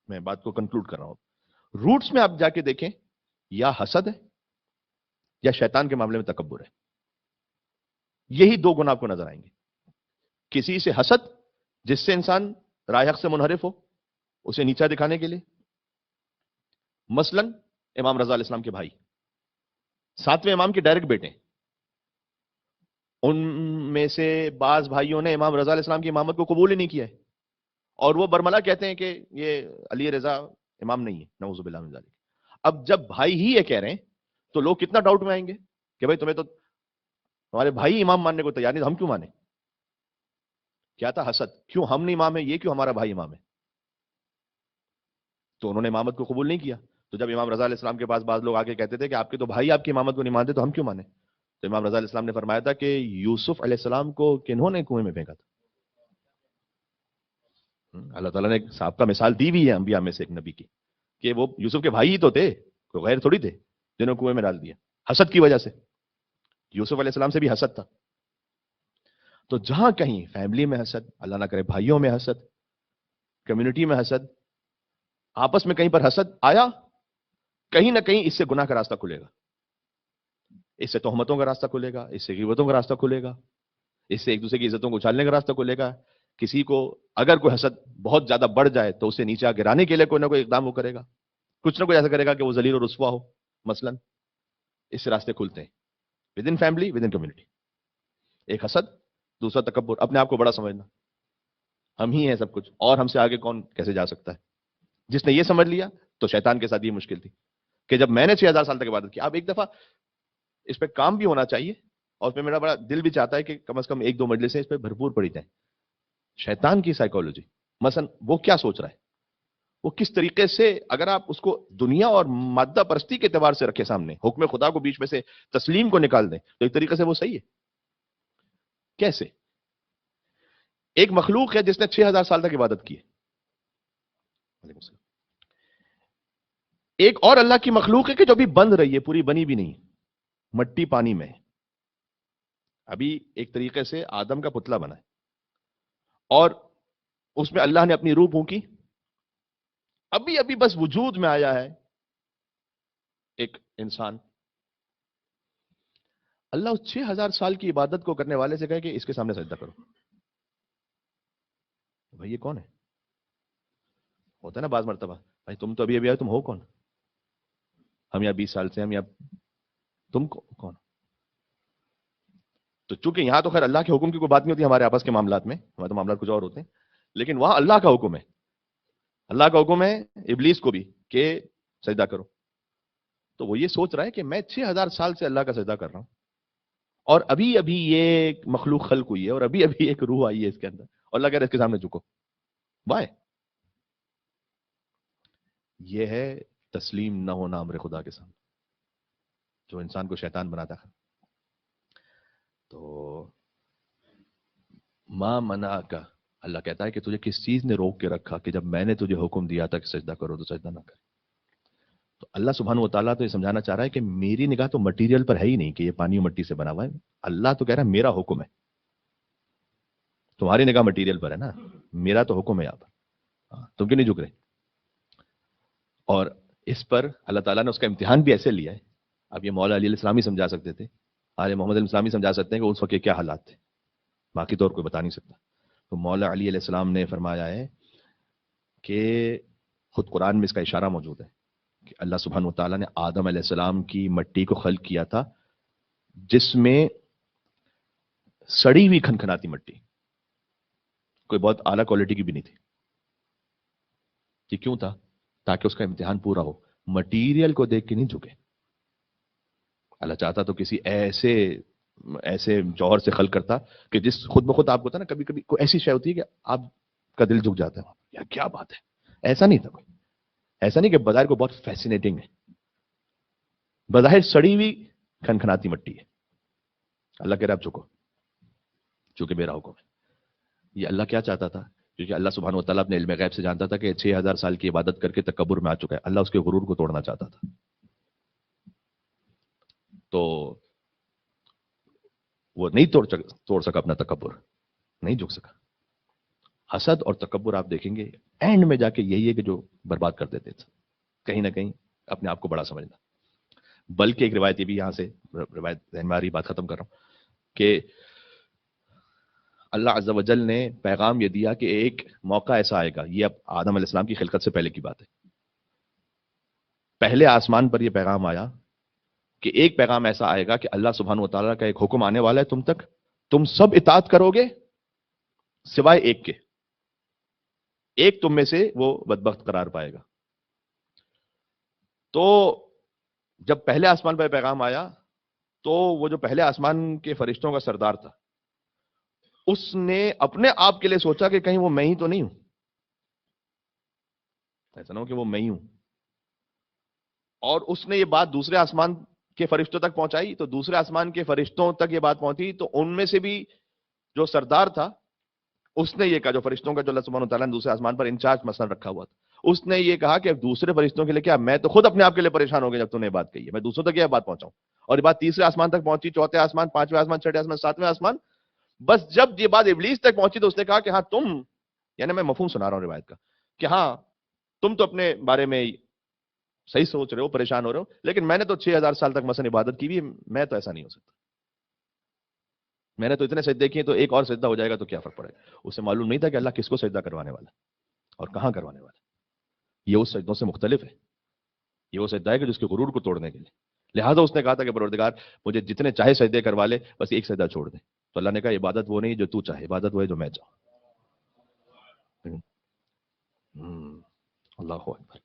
میں بات کو کنکلوڈ کر رہا ہوں. روٹس میں آپ جا کے دیکھیں, یا حسد ہے یا شیطان کے معاملے میں تکبر ہے. یہی دو گناہ آپ کو نظر آئیں گے. کسی سے حسد جس سے انسان رائے حق سے منحرف ہو, اسے نیچا دکھانے کے لیے. مثلا امام رضا علیہ السلام کے بھائی, 7ویں امام کے ڈائریکٹ بیٹے, ان میں سے بعض بھائیوں نے امام رضا علیہ السلام کی امامت کو قبول ہی نہیں کیا ہے, اور وہ برملا کہتے ہیں کہ یہ علی رضا امام نہیں ہے, نعوذ باللہ من ذالک. اب جب بھائی ہی یہ کہہ رہے ہیں تو لوگ کتنا ڈاؤٹ میں آئیں گے کہ بھائی تمہیں تو ہمارے بھائی امام ماننے کو تیار نہیں, تو ہم کیوں مانیں؟ کیا تھا حسد, کیوں ہم نہیں امام ہے, یہ کیوں ہمارا بھائی امام ہے. تو انہوں نے امامت کو قبول نہیں کیا. تو جب امام رضا علیہ السلام کے پاس بعض لوگ آگے کہتے تھے کہ آپ کے تو بھائی آپ کی امامت کو نہیں مانتے, تو ہم کیوں مانیں؟ تو امام رضا علیہ السلام نے فرمایا تھا کہ یوسف علیہ السلام کو کنہوں نے کنویں میں پھینکا تھا. اللہ تعالیٰ نے صاحب کا مثال دی ہوئی ہے انبیاء میں سے ایک نبی کی, کہ وہ یوسف کے بھائی ہی تو تھے, کوئی غیر تھوڑی تھے جنہوں کو کنویں میں ڈال دیا حسد کی وجہ سے. یوسف علیہ السلام سے بھی حسد تھا. تو جہاں کہیں فیملی میں حسد, اللہ نہ کرے بھائیوں میں حسد, کمیونٹی میں حسد, آپس میں کہیں پر حسد آیا, کہیں نہ کہیں اس سے گناہ کا راستہ کھلے گا. اس سے تہمتوں کا راستہ کھلے گا, اس سے غیبتوں کا راستہ کھلے گا, اس سے ایک دوسرے کی عزتوں کو اچھالنے کا راستہ کھلے گا. کسی کو اگر کوئی حسد بہت زیادہ بڑھ جائے تو اسے نیچے گرانے کے لیے کوئی نہ کوئی اقدام وہ کرے گا, کچھ نہ کوئی ایسا کرے گا کہ وہ ذلیل و رسوا ہو. مثلا اس سے راستے کھلتے ہیں with in family, with in community. ایک حسد, دوسرا تکبر, اپنے آپ کو بڑا سمجھنا, ہم ہی ہیں سب کچھ, اور ہم سے آگے کون کیسے جا سکتا ہے. جس نے یہ سمجھ لیا تو شیطان کے ساتھ یہ مشکل تھی کہ جب میں نے 6000 سال تک عبادت کی. اب ایک دفعہ اس پہ کام بھی ہونا چاہیے, اور پھر میرا بڑا دل بھی چاہتا ہے کہ کم از کم 1-2 مجلسیں اس پہ بھرپور پڑی جائیں. شیطان کی سائیکالوجی, مثلا وہ کیا سوچ رہا ہے, وہ کس طریقے سے, اگر آپ اس کو دنیا اور مادہ پرستی کے اعتبار سے رکھے سامنے, حکم خدا کو بیچ میں سے تسلیم کو نکال دیں, تو ایک طریقے سے وہ صحیح ہے. کیسے؟ ایک مخلوق ہے جس نے 6000 سال تک عبادت کی ہے, ایک اور اللہ کی مخلوق ہے کہ جو بھی بند رہی ہے, پوری بنی بھی نہیں, مٹی پانی میں, ابھی ایک طریقے سے آدم کا پتلا بنا ہے, اور اس میں اللہ نے اپنی روح پھونکی, ابھی ابھی بس وجود میں آیا ہے ایک انسان. اللہ اس 6000 سال کی عبادت کو کرنے والے سے کہے کہ اس کے سامنے سجدہ کرو. بھائی یہ کون ہے؟ ہوتا ہے نا بعض مرتبہ, بھائی تم تو ابھی ابھی آئے, تم ہو کون؟ ہم یا 20 سال سے, ہم یا تم کون؟ تو چونکہ یہاں تو خیر اللہ کے حکم کی کوئی بات نہیں ہوتی ہمارے آپس کے معاملات میں, ہمارے تو معاملات کچھ اور ہوتے ہیں, لیکن وہاں اللہ کا حکم ہے. اللہ کا حکم ہے ابلیس کو بھی کہ سجدہ کرو. تو وہ یہ سوچ رہا ہے کہ میں 6000 سال سے اللہ کا سجدہ کر رہا ہوں, اور ابھی ابھی یہ مخلوق خلق ہوئی ہے, اور ابھی ابھی ایک روح آئی ہے اس کے اندر, اور اللہ کہہ رہا ہے اس کے سامنے جھکو. وائے یہ ہے تسلیم نہ ہونا امر خدا کے سامنے, جو انسان کو شیطان بناتا ہے. تو ماں منا کا, اللہ کہتا ہے کہ تجھے کس چیز نے روک کے رکھا کہ جب میں نے تجھے حکم دیا تھا کہ سجدہ کرو تو سجدہ نہ کرے. تو اللہ سبحانہ و تعالیٰ تو یہ سمجھانا چاہ رہا ہے کہ میری نگاہ تو مٹیریل پر ہے ہی نہیں کہ یہ پانی و مٹی سے بنا ہوا ہے. اللہ تو کہہ رہا ہے میرا حکم ہے. تمہاری نگاہ مٹیریل پر ہے نا, میرا تو حکم ہے یہاں پر, تم کیوں نہیں جھک رہے؟ اور اس پر اللہ تعالیٰ نے اس کا امتحان بھی ایسے لیا ہے. اب یہ مولا علی علیہ السلام ہی سمجھا سکتے تھے, آل محمد علیہ السلام ہی سمجھا سکتے ہیں کہ اس وقت کیا حالات تھے, باقی طور کوئی بتا نہیں سکتا. تو مولا علی علیہ السلام نے فرمایا ہے کہ خود قرآن میں اس کا اشارہ موجود ہے کہ اللہ سبحانہ و تعالیٰ نے آدم علیہ السلام کی مٹی کو خلق کیا تھا جس میں سڑی ہوئی کھنکھناتی مٹی, کوئی بہت اعلیٰ کوالٹی کی بھی نہیں تھی. یہ کیوں تھا؟ تاکہ اس کا امتحان پورا ہو, مٹیریل کو دیکھ کے نہیں جھکے. اللہ چاہتا تو کسی ایسے جوہر سے خلق کرتا کہ جس خود بخود آپ کو ہوتا نا, کبھی کبھی کوئی ایسی شے ہوتی ہے کہ آپ کا دل جھک جاتا ہے, یا کیا بات ہے. ایسا نہیں تھا کوئی, ایسا نہیں کہ بظاہر کو بہت فیسینیٹنگ ہے, بظاہر سڑی ہوئی کھنکھناتی مٹی ہے. اللہ کہہ رہا آپ جھکو, چونکہ میرا حکم ہے. یہ اللہ کیا چاہتا تھا؟ کیونکہ اللہ سبحانہ و تعالیٰ اپنے علم غیب سے جانتا تھا کہ 6000 سال کی عبادت کر کے تکبر میں آ چکا ہے. اللہ اس کے غرور کو توڑنا چاہتا تھا. تو وہ نہیں توڑ سکا اپنا تکبر, نہیں جھک سکا. حسد اور تکبر آپ دیکھیں گے اینڈ میں جا کے یہی ہے کہ جو برباد کر دیتے تھے، کہیں نہ کہیں اپنے آپ کو بڑا سمجھنا. بلکہ ایک روایت یہ بھی یہاں سے روایت ذہن میں آ رہی، بات ختم کر رہا ہوں کہ اللہ عز و جل نے پیغام یہ دیا کہ ایک موقع ایسا آئے گا، یہ اب آدم علیہ السلام کی خلقت سے پہلے کی بات ہے، پہلے آسمان پر یہ پیغام آیا کہ ایک پیغام ایسا آئے گا کہ اللہ سبحانہ و تعالیٰ کا ایک حکم آنے والا ہے تم تک، تم سب اطاعت کرو گے سوائے ایک کے، ایک تم میں سے وہ بدبخت قرار پائے گا. تو جب پہلے آسمان پر پیغام آیا تو وہ جو پہلے آسمان کے فرشتوں کا سردار تھا، اس نے اپنے آپ کے لیے سوچا کہ کہیں وہ میں ہی تو نہیں ہوں، ایسا نہ ہو کہ وہ میں ہی ہوں. اور اس نے یہ بات دوسرے آسمان کے فرشتوں تک پہنچائی، تو دوسرے آسمان کے فرشتوں تک یہ بات پہنچی تو ان میں سے بھی جو سردار تھا اس نے یہ کہا، جو فرشتوں کا جو اللہ سبحانہ وتعالیٰ نے دوسرے آسمان پر انچارج مثلا رکھا ہوا تھا، اس نے یہ کہا کہ دوسرے فرشتوں کے لیے کیا، میں تو خود اپنے آپ کے لیے پریشان ہو گیا جب تم نے یہ بات کہی ہے، میں دوسروں تک یہ بات پہنچاؤں. اور یہ بات تیسرے آسمان تک پہنچی، چوتھے آسمان، پانچویں آسمان، چھٹے آسمان، ساتویں آسمان. بس جب یہ بات ابلیس تک پہنچی تو اس نے کہا کہ ہاں تم، یعنی میں مفہوم سنا رہا ہوں روایت کا، کہ ہاں تم تو اپنے بارے میں صحیح سوچ رہے ہو، پریشان ہو رہے ہو، لیکن میں نے تو 6000 سال تک مثلا عبادت کی بھی، میں تو ایسا نہیں ہو سکتا، میں نے تو اتنے سجدے کیے، تو ایک اور سجدہ ہو جائے گا تو کیا فرق پڑے گا. اسے معلوم نہیں تھا کہ اللہ کس کو سجدہ کروانے والا اور کہاں کروانے والا. یہ اس سجدوں سے مختلف ہے، یہ وہ سجدہ ہے کہ جس کے غرور کو توڑنے کے لیے. لہٰذا اس نے کہا تھا کہ پروردگار مجھے جتنے چاہے سجدے کروا لے، بس ایک سجدہ چھوڑ دے. تو اللہ نے کہا عبادت وہ نہیں جو تو چاہے، عبادت وہ ہے جو میں چاہوں. اللہ اکبر.